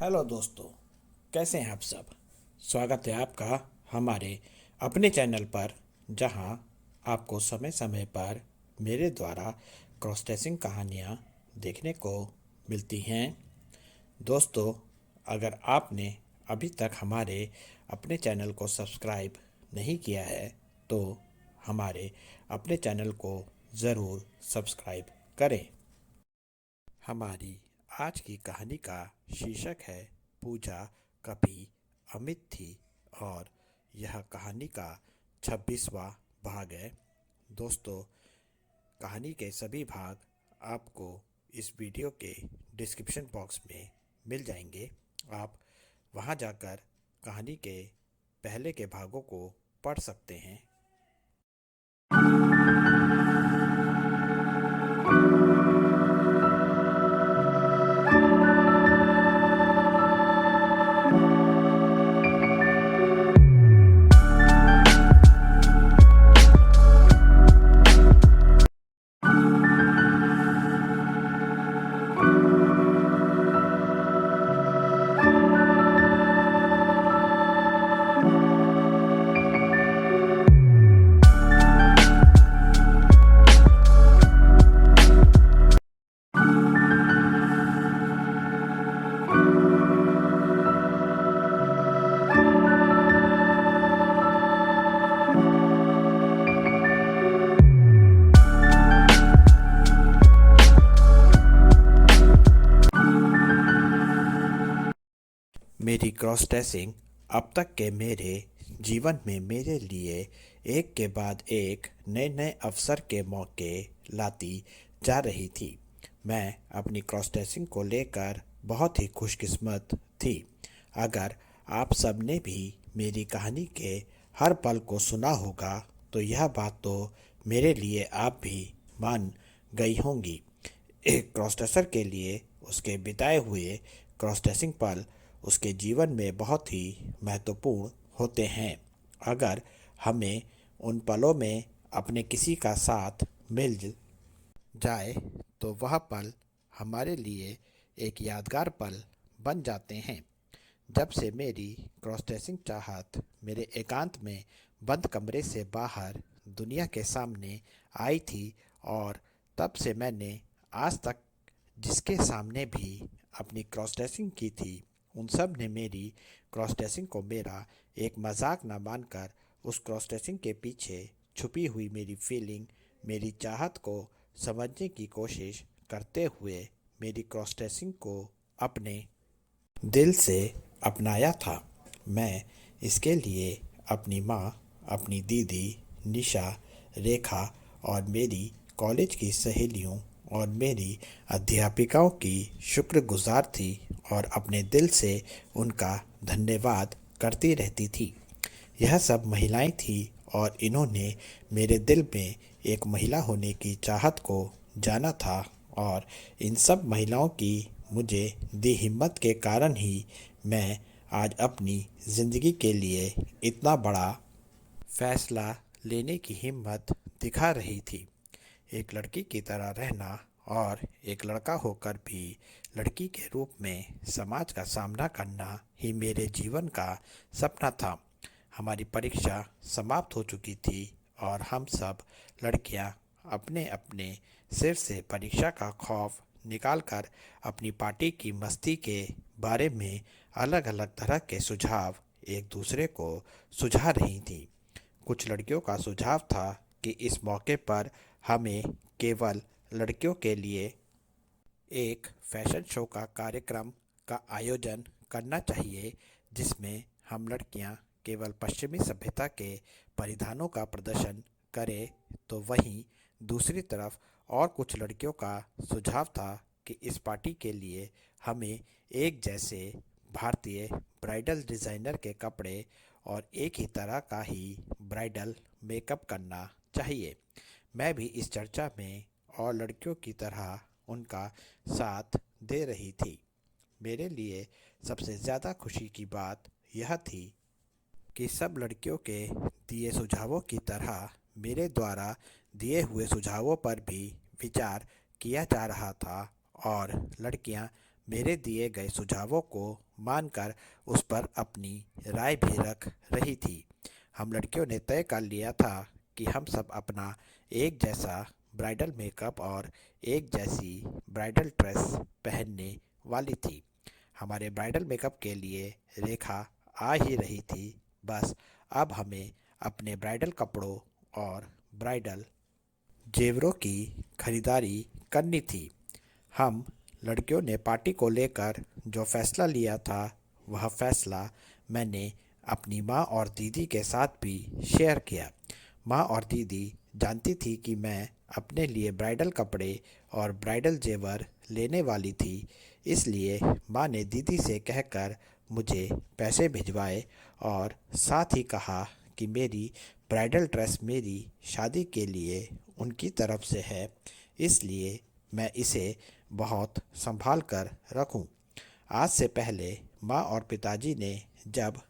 Hello दोस्तों, कैसे हैं आप सब। स्वागत है आपका हमारे अपने चैनल पर, जहां आपको समय समय पर मेरे द्वारा क्रॉस ड्रेसिंग कहानियां देखने को मिलती हैं। दोस्तों, अगर आपने अभी तक हमारे अपने चैनल को सब्सक्राइब नहीं किया है तो हमारे अपने चैनल को ज़रूर सब्सक्राइब करें। हमारी आज की कहानी का शीर्षक है पूजा कभी अमित थी, और यह कहानी का 26वां भाग है। दोस्तों, कहानी के सभी भाग आपको इस वीडियो के डिस्क्रिप्शन बॉक्स में मिल जाएंगे। आप वहां जाकर कहानी के पहले के भागों को पढ़ सकते हैं। मेरी क्रॉस ड्रेसिंग अब तक के मेरे जीवन में मेरे लिए एक के बाद एक नए नए अवसर के मौके लाती जा रही थी। मैं अपनी क्रॉस ड्रेसिंग को लेकर बहुत ही खुशकिस्मत थी। अगर आप सब ने भी मेरी कहानी के हर पल को सुना होगा तो यह बात तो मेरे लिए आप भी मान गई होंगी। एक क्रॉस ड्रेसर के लिए उसके बिताए हुए क्रॉस ड्रेसिंग पल उसके जीवन में बहुत ही महत्वपूर्ण होते हैं। अगर हमें उन पलों में अपने किसी का साथ मिल जाए तो वह पल हमारे लिए एक यादगार पल बन जाते हैं। जब से मेरी क्रॉस ड्रेसिंग चाहत मेरे एकांत में बंद कमरे से बाहर दुनिया के सामने आई थी, और तब से मैंने आज तक जिसके सामने भी अपनी क्रॉस ड्रेसिंग की थी, उन सब ने मेरी क्रॉस ड्रेसिंग को मेरा एक मजाक न मानकर उस क्रॉस ड्रेसिंग के पीछे छुपी हुई मेरी फीलिंग, मेरी चाहत को समझने की कोशिश करते हुए मेरी क्रॉस ड्रेसिंग को अपने दिल से अपनाया था। मैं इसके लिए अपनी माँ, अपनी दीदी निशा, रेखा और मेरी कॉलेज की सहेलियों और मेरी अध्यापिकाओं की शुक्रगुजार थी, और अपने दिल से उनका धन्यवाद करती रहती थी। यह सब महिलाएं थीं, और इन्होंने मेरे दिल में एक महिला होने की चाहत को जाना था, और इन सब महिलाओं की मुझे दी हिम्मत के कारण ही मैं आज अपनी ज़िंदगी के लिए इतना बड़ा फैसला लेने की हिम्मत दिखा रही थी। एक लड़की की तरह रहना और एक लड़का होकर भी लड़की के रूप में समाज का सामना करना ही मेरे जीवन का सपना था। हमारी परीक्षा समाप्त हो चुकी थी, और हम सब लड़कियां अपने अपने सिर से परीक्षा का खौफ निकालकर अपनी पार्टी की मस्ती के बारे में अलग अलग तरह के सुझाव एक दूसरे को सुझा रही थीं। कुछ लड़कियों का सुझाव था कि इस मौके पर हमें केवल लड़कियों के लिए एक फैशन शो का कार्यक्रम का आयोजन करना चाहिए, जिसमें हम लड़कियां केवल पश्चिमी सभ्यता के परिधानों का प्रदर्शन करें। तो वहीं दूसरी तरफ और कुछ लड़कियों का सुझाव था कि इस पार्टी के लिए हमें एक जैसे भारतीय ब्राइडल डिज़ाइनर के कपड़े और एक ही तरह का ही ब्राइडल मेकअप करना चाहिए। मैं भी इस चर्चा में और लड़कियों की तरह उनका साथ दे रही थी। मेरे लिए सबसे ज़्यादा खुशी की बात यह थी कि सब लड़कियों के दिए सुझावों की तरह मेरे द्वारा दिए हुए सुझावों पर भी विचार किया जा रहा था, और लड़कियां मेरे दिए गए सुझावों को मानकर उस पर अपनी राय भी रख रही थी। हम लड़कियों ने तय कर लिया था कि हम सब अपना एक जैसा ब्राइडल मेकअप और एक जैसी ब्राइडल ड्रेस पहनने वाली थी। हमारे ब्राइडल मेकअप के लिए रेखा आ ही रही थी। बस अब हमें अपने ब्राइडल कपड़ों और ब्राइडल जेवरों की खरीदारी करनी थी। हम लड़कियों ने पार्टी को लेकर जो फैसला लिया था, वह फैसला मैंने अपनी माँ और दीदी के साथ भी शेयर किया। माँ और दीदी जानती थी कि मैं अपने लिए ब्राइडल कपड़े और ब्राइडल जेवर लेने वाली थी, इसलिए माँ ने दीदी से कहकर मुझे पैसे भिजवाए और साथ ही कहा कि मेरी ब्राइडल ड्रेस मेरी शादी के लिए उनकी तरफ से है, इसलिए मैं इसे बहुत संभाल कर रखूं। आज से पहले माँ और पिताजी ने जब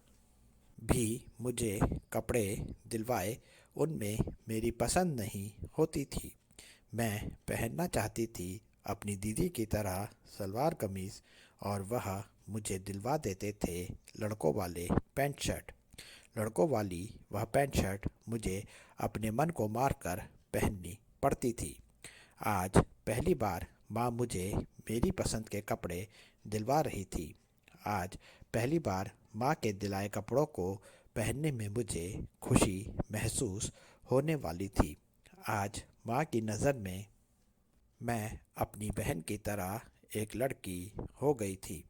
भी मुझे कपड़े दिलवाए, उनमें मेरी पसंद नहीं होती थी। मैं पहनना चाहती थी अपनी दीदी की तरह सलवार कमीज़, और वह मुझे दिलवा देते थे लड़कों वाले पैंट शर्ट। लड़कों वाली वह पैंट शर्ट मुझे अपने मन को मारकर पहननी पड़ती थी। आज पहली बार माँ मुझे मेरी पसंद के कपड़े दिलवा रही थी। आज पहली बार माँ के दिलाए कपड़ों को पहनने में मुझे खुशी महसूस होने वाली थी। आज माँ की नज़र में मैं अपनी बहन की तरह एक लड़की हो गई थी।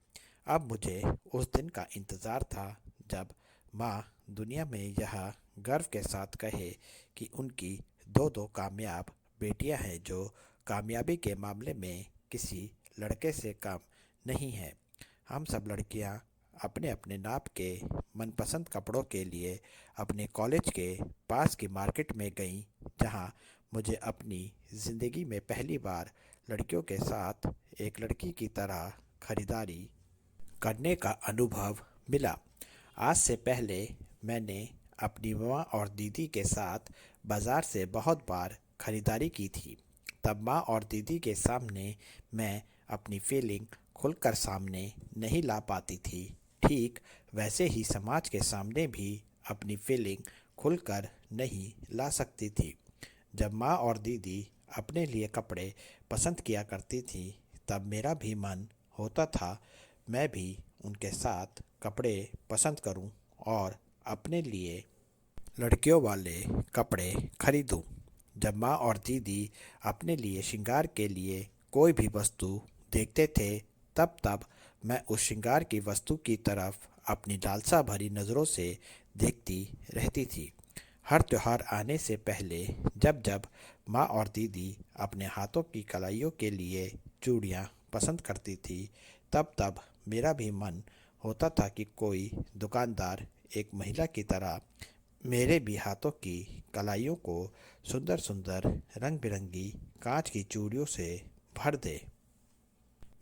अब मुझे उस दिन का इंतज़ार था जब माँ दुनिया में यह गर्व के साथ कहे कि उनकी दो दो कामयाब बेटियां हैं जो कामयाबी के मामले में किसी लड़के से कम नहीं हैं। हम सब लड़कियां अपने अपने नाप के मनपसंद कपड़ों के लिए अपने कॉलेज के पास की मार्केट में गईं, जहां मुझे अपनी ज़िंदगी में पहली बार लड़कियों के साथ एक लड़की की तरह खरीदारी करने का अनुभव मिला। आज से पहले मैंने अपनी माँ और दीदी के साथ बाज़ार से बहुत बार खरीदारी की थी। तब माँ और दीदी के सामने मैं अपनी फीलिंग खुलकर सामने नहीं ला पाती थी। ठीक वैसे ही समाज के सामने भी अपनी फीलिंग खुलकर नहीं ला सकती थी। जब माँ और दीदी अपने लिए कपड़े पसंद किया करती थी, तब मेरा भी मन होता था मैं भी उनके साथ कपड़े पसंद करूं और अपने लिए लड़कियों वाले कपड़े खरीदूं। जब माँ और दीदी अपने लिए श्रृंगार के लिए कोई भी वस्तु देखते थे, तब तब मैं उस श्रृंगार की वस्तु की तरफ अपनी लालसा भरी नज़रों से देखती रहती थी। हर त्योहार आने से पहले जब जब माँ और दीदी अपने हाथों की कलाइयों के लिए चूड़ियाँ पसंद करती थी, तब तब मेरा भी मन होता था कि कोई दुकानदार एक महिला की तरह मेरे भी हाथों की कलाइयों को सुंदर सुंदर रंग बिरंगी कांच की चूड़ियों से भर दे।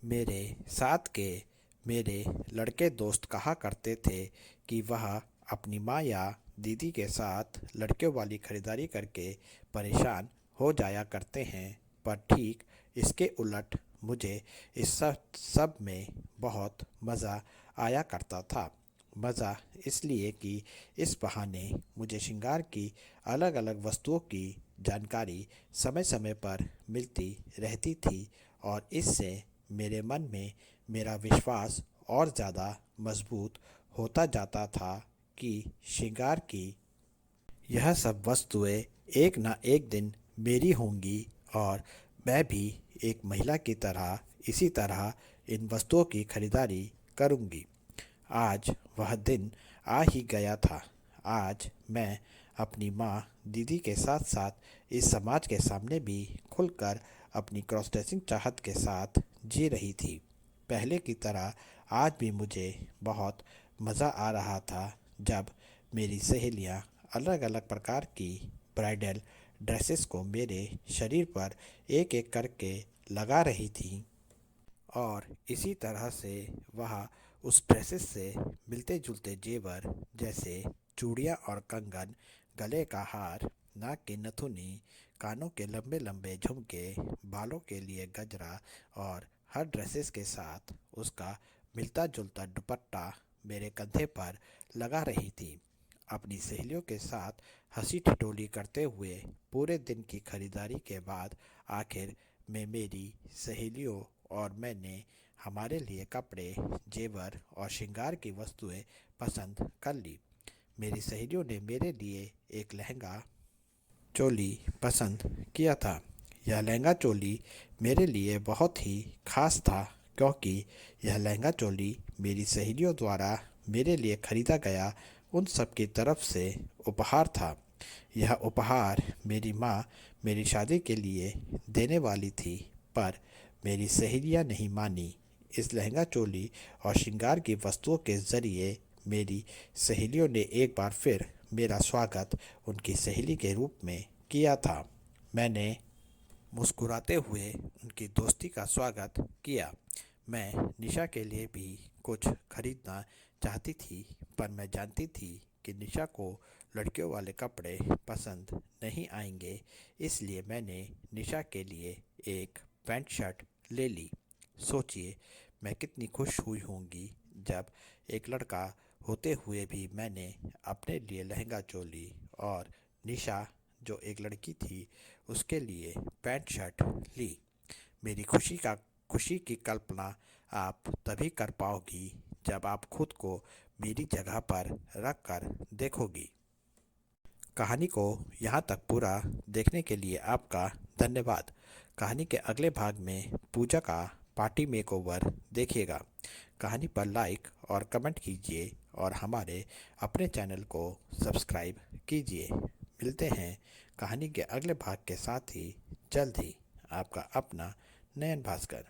मेरे साथ के मेरे लड़के दोस्त कहा करते थे कि वह अपनी माँ या दीदी के साथ लड़कियों वाली खरीदारी करके परेशान हो जाया करते हैं, पर ठीक इसके उलट मुझे इस सब में बहुत मज़ा आया करता था। मज़ा इसलिए कि इस बहाने मुझे श्रृंगार की अलग अलग वस्तुओं की जानकारी समय समय पर मिलती रहती थी, और इससे मेरे मन में मेरा विश्वास और ज़्यादा मजबूत होता जाता था कि श्रृंगार की यह सब वस्तुएं एक ना एक दिन मेरी होंगी और मैं भी एक महिला की तरह इसी तरह इन वस्तुओं की खरीदारी करूंगी। आज वह दिन आ ही गया था। आज मैं अपनी माँ दीदी के साथ साथ इस समाज के सामने भी खुलकर अपनी क्रॉस ड्रेसिंग चाहत के साथ जी रही थी। पहले की तरह आज भी मुझे बहुत मज़ा आ रहा था जब मेरी सहेलियाँ अलग अलग प्रकार की ब्राइडल ड्रेसेस को मेरे शरीर पर एक एक करके लगा रही थी, और इसी तरह से वह उस ड्रेसेस से मिलते जुलते जेवर जैसे चूड़ियाँ और कंगन, गले का हार, नाक की नथुनी, कानों के लंबे लंबे झुमके, बालों के लिए गजरा और हर ड्रेसेस के साथ उसका मिलता जुलता दुपट्टा मेरे कंधे पर लगा रही थी। अपनी सहेलियों के साथ हंसी ठिठोली करते हुए पूरे दिन की खरीदारी के बाद आखिर में मेरी सहेलियों और मैंने हमारे लिए कपड़े, जेवर और श्रृंगार की वस्तुएं पसंद कर ली। मेरी सहेलियों ने मेरे लिए एक लहंगा चोली पसंद किया था। यह लहंगा चोली मेरे लिए बहुत ही खास था, क्योंकि यह लहंगा चोली मेरी सहेलियों द्वारा मेरे लिए खरीदा गया उन सब की तरफ से उपहार था। यह उपहार मेरी माँ मेरी शादी के लिए देने वाली थी, पर मेरी सहेलियाँ नहीं मानी। इस लहंगा चोली और श्रृंगार की वस्तुओं के ज़रिए मेरी सहेलियों ने एक बार फिर मेरा स्वागत उनकी सहेली के रूप में किया था। मैंने मुस्कुराते हुए उनकी दोस्ती का स्वागत किया। मैं निशा के लिए भी कुछ खरीदना चाहती थी, पर मैं जानती थी कि निशा को लड़कियों वाले कपड़े पसंद नहीं आएंगे, इसलिए मैंने निशा के लिए एक पैंट शर्ट ले ली। सोचिए मैं कितनी खुश हुई होंगी जब एक लड़का होते हुए भी मैंने अपने लिए लहंगा चोली और निशा जो एक लड़की थी उसके लिए पैंट शर्ट ली। मेरी खुशी की कल्पना आप तभी कर पाओगी जब आप खुद को मेरी जगह पर रख कर देखोगी। कहानी को यहाँ तक पूरा देखने के लिए आपका धन्यवाद। कहानी के अगले भाग में पूजा का पार्टी मेकओवर देखिएगा। कहानी पर लाइक और कमेंट कीजिए और हमारे अपने चैनल को सब्सक्राइब कीजिए। मिलते हैं कहानी के अगले भाग के साथ ही जल्द ही। आपका अपना नयन भास्कर।